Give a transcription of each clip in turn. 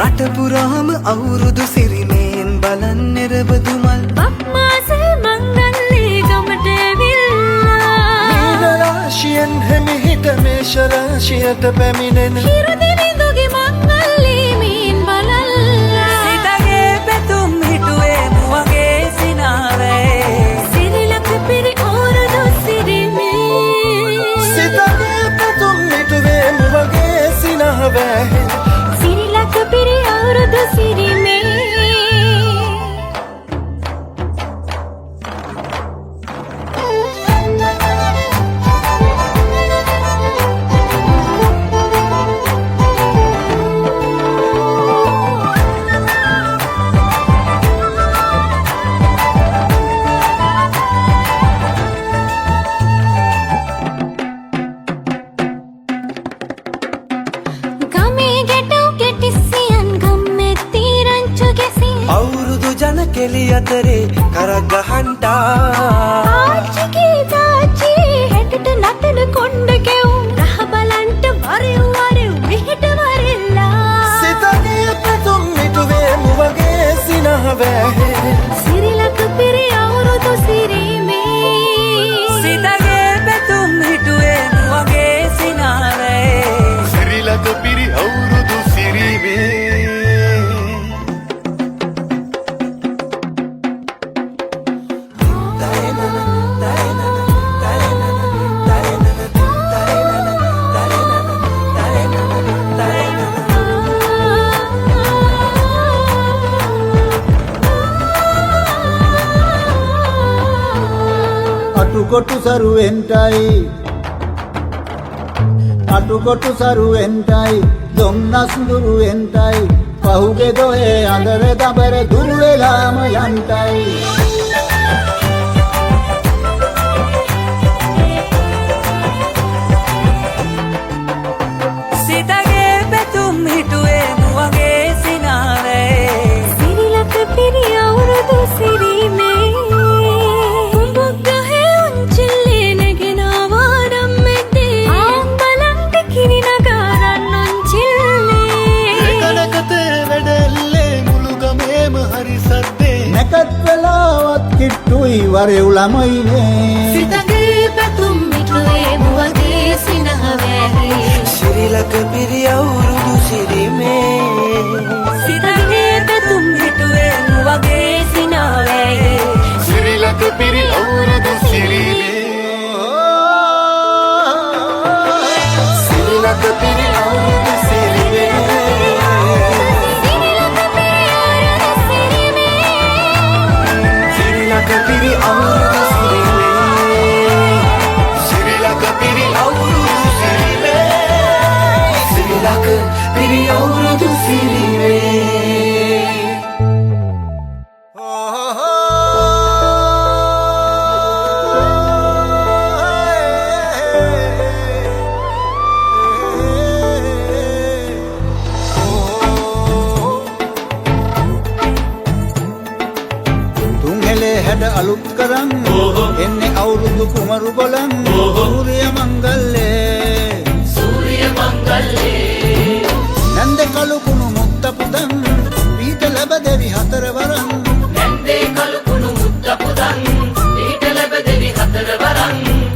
රට පුරාම අවුරුදු සිරිමේන් බලන් නිරබදු මල් බක්මාසේ මංගල්ලේ ගමට ඇවිල්ලා මීන රාශියෙන් හැමිහිට මේෂ රාශියට පැමිණෙන හිරුදිරිඳුගේ මංගල්ලේ මීන් බලල්ලා සිතගේ පැතුම් හිටුවේ මුවගේ සිනාවේ සිරිලක පිරි අවුරුදු සිරිමේ සිතගේ පැතුම් හිටුවේ මුවගේ සිනාවේ සිරිලක පිරි අවුරුදු සිරිමේ අවුරුදු ජන කෙලි අතරේ කරක් ගහන්ටා ආච්චිගේ තාච්චියේ හැටට නටන කොණ්ඩ කැවුම් රහ බලන්ට වරෙව් වරෙව් මෙහෙට වරෙල්ලා සිතගේ පැතුම් හිටුවේ මුවගේ සිනාවේ සිරිලක පිරි අවුරුදු සිරිමේ සිතගේ පැතුම් හිටුවේ මුවගේ සිනාවේ සිරිලක පිරි අවුරුදු සිරිමේ අටුකොටු සරුවෙන්ටයි දොම්නස් දුරුවෙන්ටයි පහුගේ දොහේ අඳර දබර දුර වෙලාම යන්ටයි සිතගේ පැතුම් හිටුවේ මුවගේ සිනාවේ සිරිලක පිරි අවුරුදු සිරිමේ උඹගහේ උන්චිල්ලේ නැගෙන වාඩම් මෙද්දේ ආම් බලන්ට කිරි නගාරන් උන්චිල්ලේ කනකතේ වැඩල්ලේ මුළු ගමේම හරි සද්දේ නැකත් වෙලාවත් කිට්ටුයි වරෙව් ළමයිනේ සිතගේ පැතුම් මිටුවේ මුවගේ සිනහවැහි සිරිලක පිරි අවුරුදු සිරිමේ සිතගේ පැතුම් හිටුවේ මුවගේ සිනාවේ සිරිලක පිරි අවුරුදු සිරිමේ සිරිලක පිරි අවුරුදු සිරිමේ සිරිලක පිරි අවුරුදු සිරිමේ සිරිලක පිරි අවුරුදු සිරිමේ සිරිලක පිරි අවුරුදු සිරිමේ තුන්හෙලේ හැඩ අලුත් කරන් එන්නේ අවුරුදු කුමරු බලන් සූරිය මංගල්ලේ නැන්දේ කළු කුණු මුත්ත පුදන් පීත ලැබ දෙවි හතර වරන්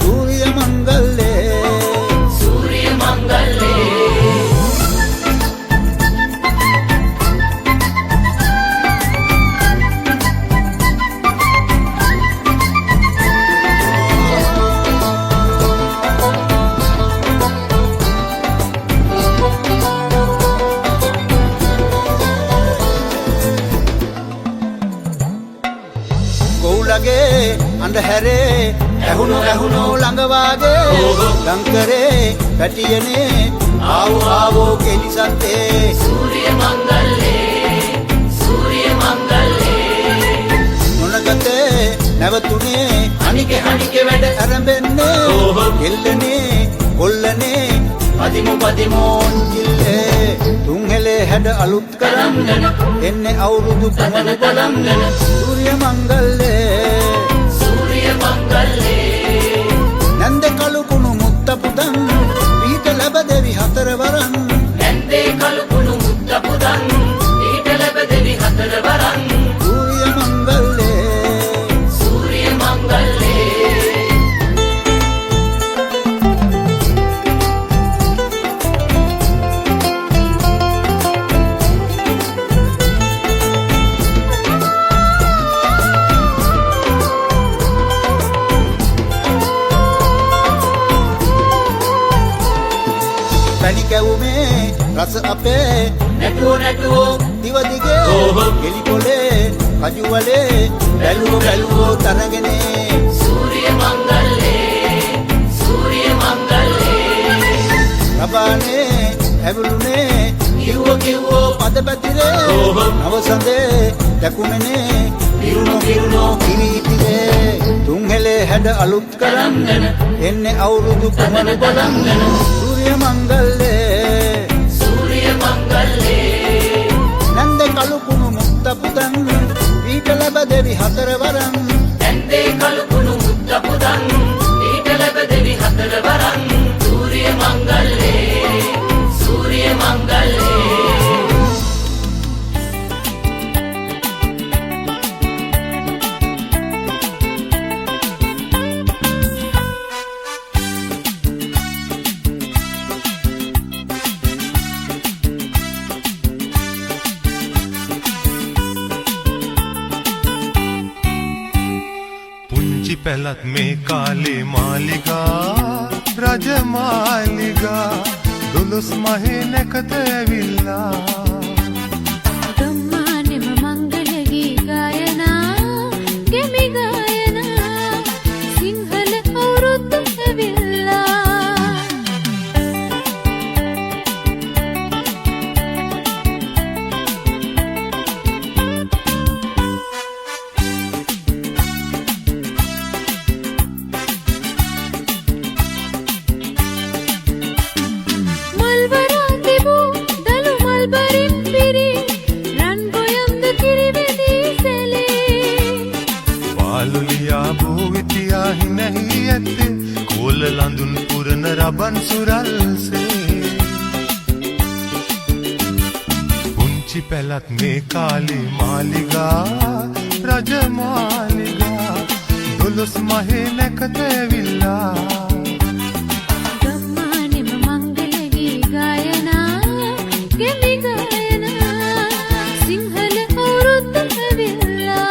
සූරිය මංගල්ලේ ගොවුලගේ අඳුරේ ඇහුණු ළඟවාගේ ලංකරේ පැටියනේ ආවෝ කෙලිසත්තේ සූරිය මංගල්ලේ මොනගතේ නැවතුනේ හනිගේ වැඩ ආරම්භෙන්නේ කෙල්ලනේ කොල්ලනේ පදිමෝන් කිල්ලේ තුන්හෙලේ හැඩ අලුත් කරන් එන්නේ අවුරුදු කුමරු බලන් සූරිය මංගල්ලේ නැන්දේ කළු කුණු මුත්ත පුදන් පීත ලැබ දෙවි හතර වරන් නැන්දේ කළු කුණු මුත්ත පුදන් පැණි කැවුමේ රස අපේ නැටුවෝ දිව දිගේ එලි පොලේ කජු වලේ බැලුවෝ තරගනේ සූර්ය මංගල්ලේ රබානේ ඇවුලුනේ කිව්වෝ පද පැතිරේ නවසඳේ දැකුමනේ පිරුණෝ කිරිපිරේ තුන්හෙලේ හැඩ අලුත් කරන්න එන්නේ අවුරුදු කුමරු බලන්න සූර්ය මංගල්ලේ නන්දේ කලුකුණු මුක්ත පුතන් පීඨ ලැබ දෙවි හතරවරන් නැන්දේ කලුකුණු මුක්ත පුතන් පීඨ ලැබ දෙවි හතරවරන් සූර්ය මංගල්ලේ පැලත් මේ කාලේ මාලිගා රජමාලිගා දොළොස් මහේ නැකත ඇවිල්ලා ගම්මානෙම මංගල ගී ගායනා ගෙමි ගායනා සිංහල අවුරුද්ද ඇවිල්ලා කොල ලඳුන් පුරන රබන් සුරල්සේ පුංචි පැලත් මේ කාලේ මාලිගා රජමාලිගා දොළොස් මහේ නැකත ඇවිල්ලා ගම්මානෙම මංගල ගී ගායනා ගෙමි ගායනා සිංහල අවුරුද්ද ඇවිල්ලා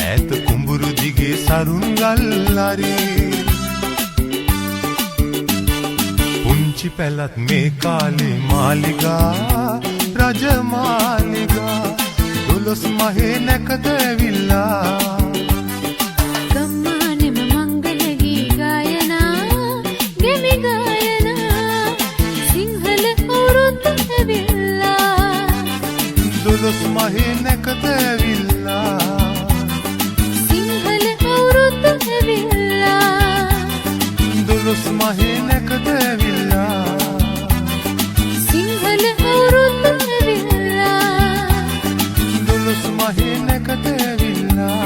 ඇත කුඹුරු දිගේ සරුන් ගල්ලරේ පුංචි පැලත් මේ කාලේ මාලිගා රජමාලිගා දොළොස් මහේ නැකත ඇවිල්ලා ගම්මානෙම මංගල ගී ගායනා ගෙමි ගායනා සිංහල අවුරුද්ද ඇවිල්ලා දොළොස් මහේ නැකත ඇවිල්ලා සිංහල අවුරුද්ද ඇවිල්ලා දොළොස් මහේ නැකත ඇවිල්ලා සිංහල අවුරුද්ද ඇවිල්ලා දොළොස් මහේ නැකත ඇවිල්ලා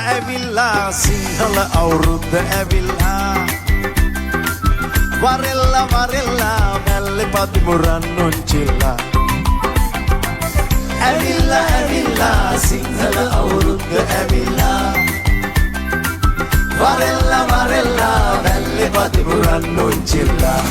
ඇවිල්ලා සිංහල අවුරුද්ද ඇවිල්ලා වරෙල්ලා මැල්ලේ පදිමුරන් නොන්චිල්ලා ඇවිල්ලා සිංහල අවුරුද්ද ඇවිල්ලා වරෙල්ලා මැල්ලේ පදිමුරන් නොන්චිල්ලා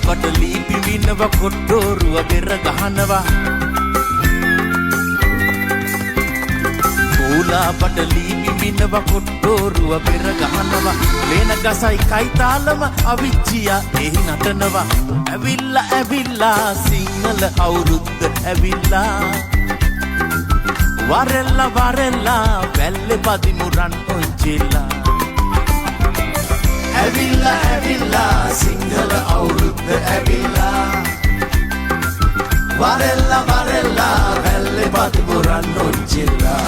පටලී පිවිනව කොට්ටෝරුව බෙර ගහනවා කෝලා පටලී විනව කොට්ටෝරුව පෙර ගහනවා ලේන ගසයි කයිතාලම අවිච්චියා එහි නටනවා ඇවිල්ලා ඇවිල්ලා සිංහල අවුරුද්ද ඇවිල්ලා වරෙල්ලා වරෙල්ලා වැල්ලේ පදිමු රන් ඔංචිලා ඇවිල්ලා ඇවිල්ලා සිංහල අවුරුද්ද ඇවිල්ලා වරෙල්ලා වරෙල්ලා වැල්ලේ පදිමු රන් ඔංචිලා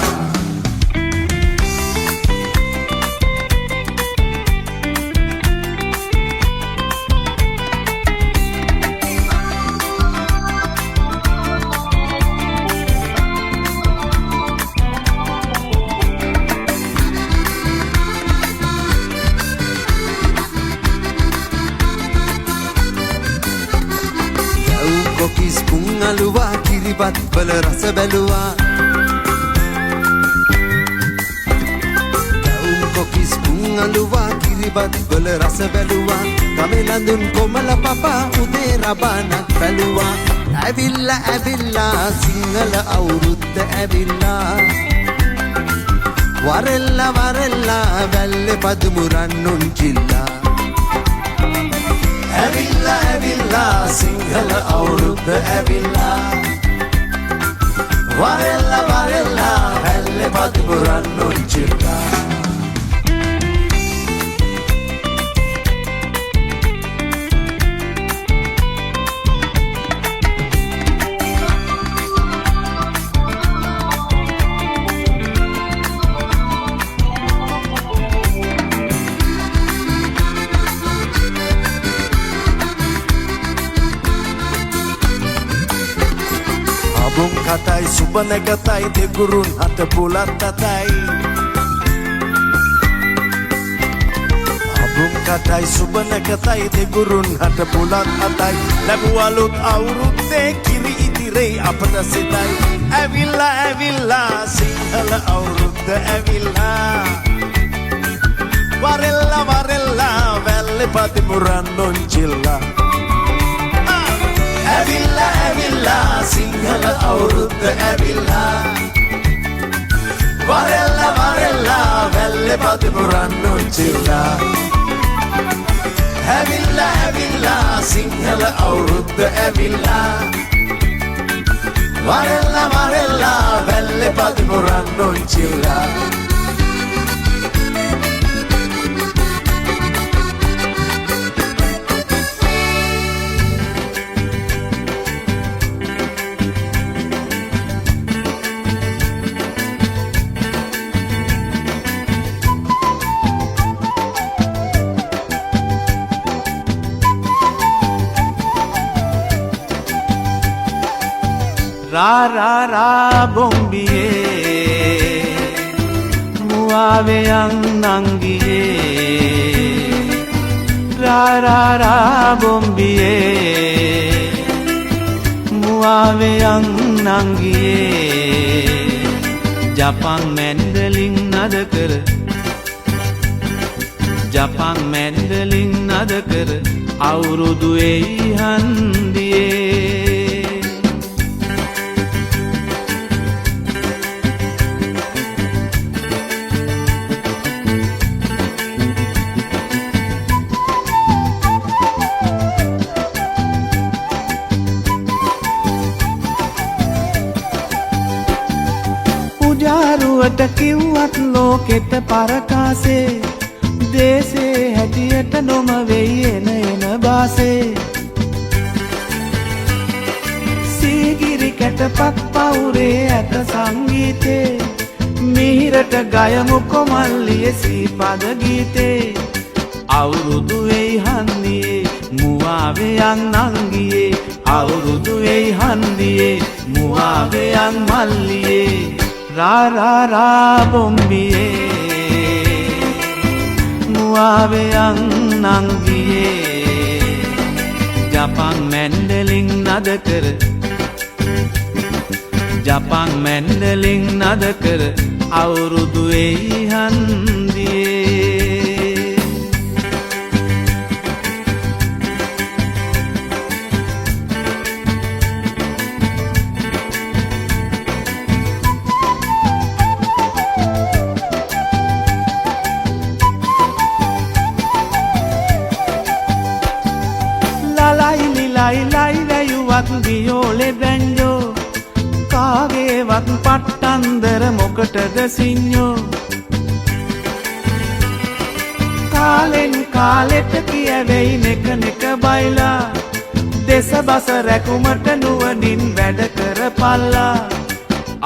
කොකිස් පුන් අලුවා කිරිබත් වල රස බැලුවා කොකිස් පුන් අලුවා කිරිබත් වල රස බැලුවා ගමේ ලඳුන් කොමල පපා උදේ රබානක් බැලුවා ඇවිල්ලා ඇවිල්ලා සිංහල අවුරුද්ද ඇවිල්ලා වරෙල්ලා වරෙල්ලා වැල්ලේ පදුමු රන්නුන් චිල්ලා ඇවිල්ලා ඇවිල්ලා සිංහල අවුරුද්ද ඇවිල්ලා වරෙල්ලා වරෙල්ලා වැල්ලේ පදිමු රන් ඔංචිලා Abung katai subane katai de gurun hata bulat tatai Abung katai subane katai de gurun hata bulat tatai Lagu alut awurud de kiri itire apata sitai Avilla avilla sinhala awurud de avilla Varella varella velle patimuran nonchilla ඇවිල්ලා ඇවිල්ලා සිංහල අවුරුද්ද ඇවිල්ලා වරෙල්ලා වරෙල්ලා වැල්ලේ පදිමු රන් ඔංචිලා ඇවිල්ලා ඇවිල්ලා සිංහල අවුරුද්ද ඇවිල්ලා වරෙල්ලා වරෙල්ලා වැල්ලේ පදිමු රන් ඔංචිලා रा रा रा बोंबिये मुआवे अंगिये रा रा रा बोंबिये मुआवे अंगिये जापान मैंडलिंग नद कर जापान मैंडलिंग नद कर අවුරුදු එයි හන්දියේ උජාරුවට කිව්වත් ලෝකෙට පරකාසේ දේසේ හැටියට නොම වෙයි එන බාසේ සීගිරි කැටපත් පවුරේ ඇත සංගීතේ මිහිරට ගයමු කොමල්ලිය සීපද ගීතේ අවුරුදු වෙයි හන්දියේ මුවාවේ යන් නංගියේ අවුරුදු වෙයි හන්දියේ මුවාවේ යන් මල්ලියේ रा रा रा बोंबिये मुआवे अंगिये जापान मैंडलिंग नद कर जापान मैंडलिंग नद कर අවුරුදු එයි හන්දියේ ලලයිලි ලයිලයි වැයුවක් වියෝලේ බැන්ජෝ කාගේවත් පට්ටන්දර මොකටද සිඤ්ඤෝ කාලෙන් කාලෙට කියවෙයි නෙක නෙක බයිලා දෙස බස රැකුමට නුවණින් වැඩ කරපල්ලා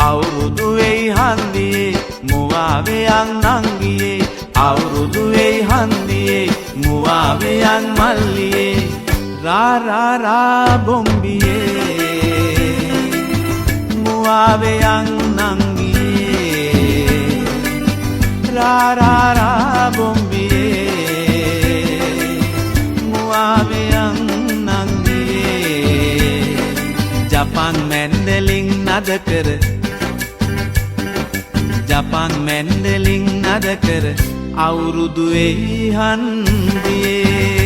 අවුරුදු වෙයි හන්දියේ මුවාවෙයන් නංගියේ අවුරුදු වෙයි හන්දියේ මුවාවෙයන් මල්ලියේ රා රා රා බොම්බියේ මුවාවෙයන් නංගියේ රා රා රා බොම්බියේ මුවාවෙයන් නංගියේ ජපන් මැන්ඩලින් නද කර ජපන් මැන්ඩලින් නද කර අවුරුදු වෙයි හන්දියේ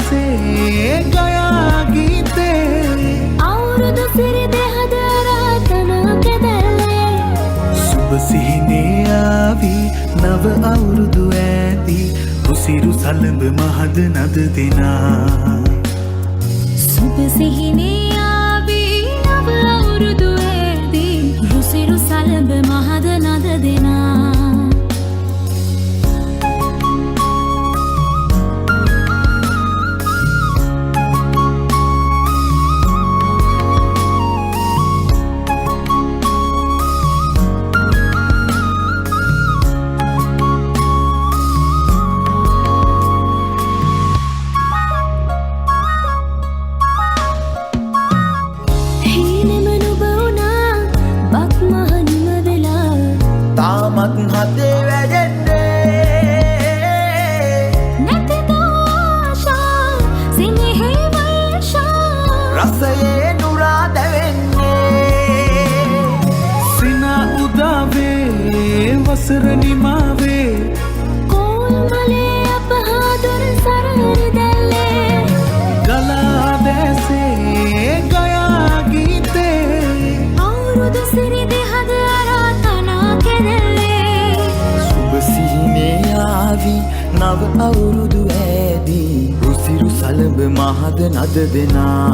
දැසේ ගයා ගීතේ අවුරුදු සිරිදෙ හදරාතන කැදැල්ලේ සුබ සිහිනේ ආවි නව අවුරුදු ඇති උසිරු සලඹ මහද නද දෙනා සුබ සිහිනේ ආවී නව අවුරුදු ඇදී රුසිරු සලඹ මහද නද දෙනා තාමත් හදේ වැඩෙන්නේ නැතිද ආශා සිනහේ වර්ෂා රසයේ නුරා දැවෙන්නේ සිනා උදාවේ වසර නිමාවේ කෝල්මලේ අපහාදුර සරහරි දැල්ලේ ගලා දැසේ ගයා ගීතේ අවුරුදු සිරිදෙ හදරාතනා කැදැල්ලේ සුබ සිහිනේ ආවි නව අවුරුදු ඇදී රුසිරු සලඹ මහද නද දෙනා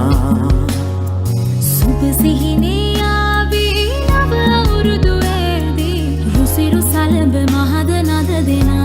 සුබ සිහිනේ ආවී නව අවුරුදු ඇදී රුසිරු සලඹ මහද නද දෙනා